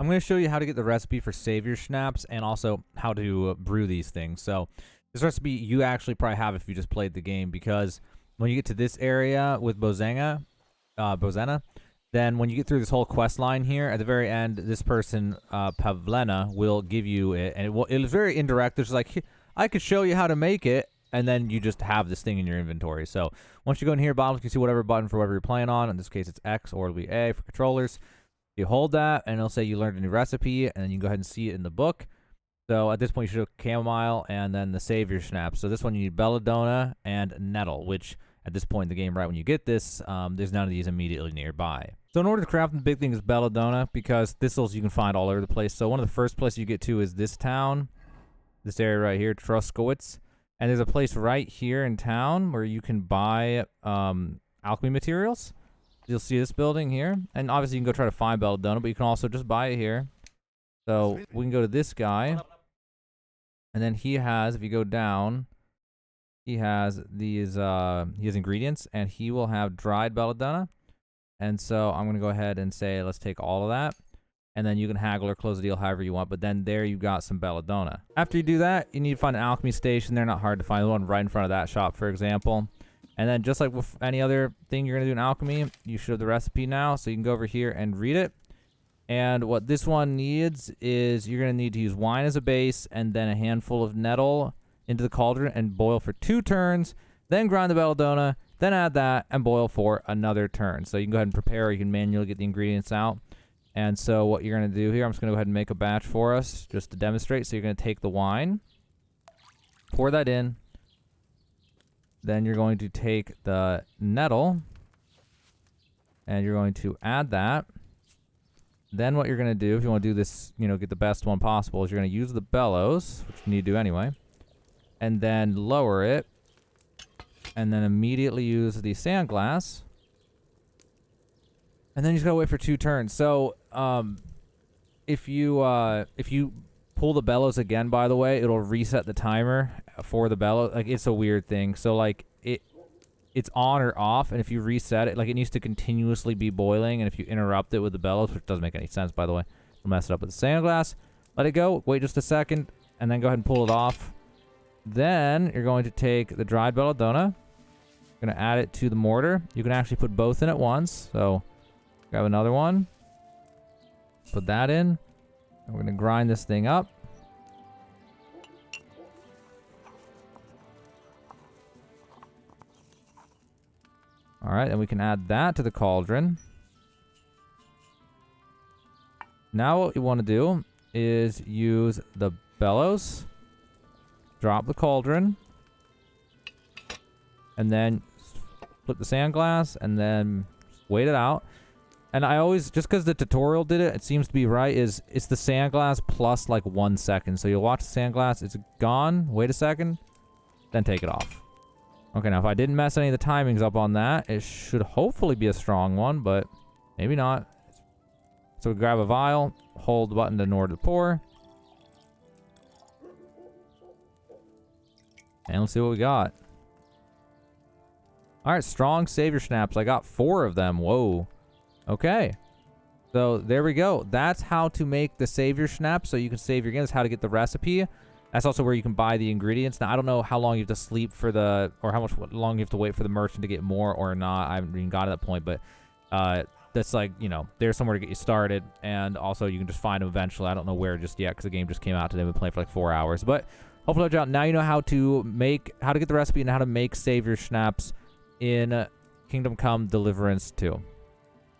I'm going to show you how to get the recipe for Savior Schnapps and also how to brew these things. So this recipe you actually probably have if you just played the game, because when you get to this area with Bozena, then when you get through this whole quest line here, at the very end, this person, Pavlena, will give you it, and it is very indirect. There's like, I could show you how to make it, and then you just have this thing in your inventory. So once you go in here, bottom, you can see whatever button for whatever you're playing on. In this case, it's X, or it'll be A for controllers. You hold that, and it'll say you learned a new recipe, and then you can go ahead and see it in the book. So at this point, you should have chamomile and then the Savior Schnapps. So this one, you need belladonna and nettle, which at this point in the game, right when you get this, there's none of these immediately nearby. So in order to craft, the big thing is belladonna, because thistles you can find all over the place. So one of the first places you get to is this town, this area right here, Truskowitz. And there's a place right here in town where you can buy alchemy materials. You'll see this building here. And obviously you can go try to find belladonna, but you can also just buy it here. So we can go to this guy. And then he has, if you go down, he has these ingredients, and he will have dried belladonna. And so I'm going to go ahead and say, let's take all of that. And then you can haggle or close the deal however you want. But then there you got some belladonna. After you do that, you need to find an alchemy station. They're not hard to find. The one right in front of that shop, for example. And then just like with any other thing you're going to do in alchemy, you should have the recipe now. So you can go over here and read it. And what this one needs is you're going to need to use wine as a base and then a handful of nettle into the cauldron and boil for 2 turns. Then grind the belladonna. Then add that and boil for another turn. So you can go ahead and prepare, or you can manually get the ingredients out. And so what you're going to do here, I'm just going to go ahead and make a batch for us just to demonstrate. So you're going to take the wine, pour that in. Then you're going to take the nettle, and you're going to add that. Then what you're going to do, if you want to do this, get the best one possible, is you're going to use the bellows, which you need to do anyway, and then lower it, and then immediately use the sand glass. And then you just gotta wait for 2 turns. So, if you pull the bellows again, by the way, it'll reset the timer for the bellows. Like, it's a weird thing. So, like, it's on or off, and if you reset it, like, it needs to continuously be boiling. And if you interrupt it with the bellows, which doesn't make any sense, by the way, it'll mess it up with the sand glass. Let it go. Wait just a second, and then go ahead and pull it off. Then you're going to take the dried belladonna. You're gonna add it to the mortar. You can actually put both in at once. So grab another one, put that in, and we're going to grind this thing up. All right, and we can add that to the cauldron. Now what we want to do is use the bellows, drop the cauldron, and then flip the sand glass, and then wait it out. And I always, just because the tutorial did it, it seems to be right, is it's the sand glass plus like 1 second. So you'll watch the sand glass, it's gone, wait a second, then take it off. Okay, now if I didn't mess any of the timings up on that, it should hopefully be a strong one, but maybe not. So we grab a vial, hold the button in order to pour. And let's see what we got. Alright, strong Savior Schnapps. I got 4 of them. Whoa. Okay, so there we go. That's how to make the Savior Schnapps, so you can save your game. That's how to get the recipe. That's also where you can buy the ingredients. Now, I don't know how long you have to sleep for or how much long you have to wait for the merchant to get more or not. I haven't even got to that point, but that's like, there's somewhere to get you started. And also, you can just find them eventually. I don't know where just yet, because the game just came out today. We've been playing for like 4 hours. But hopefully, now you know how to get the recipe and how to make Savior Schnapps in Kingdom Come Deliverance 2.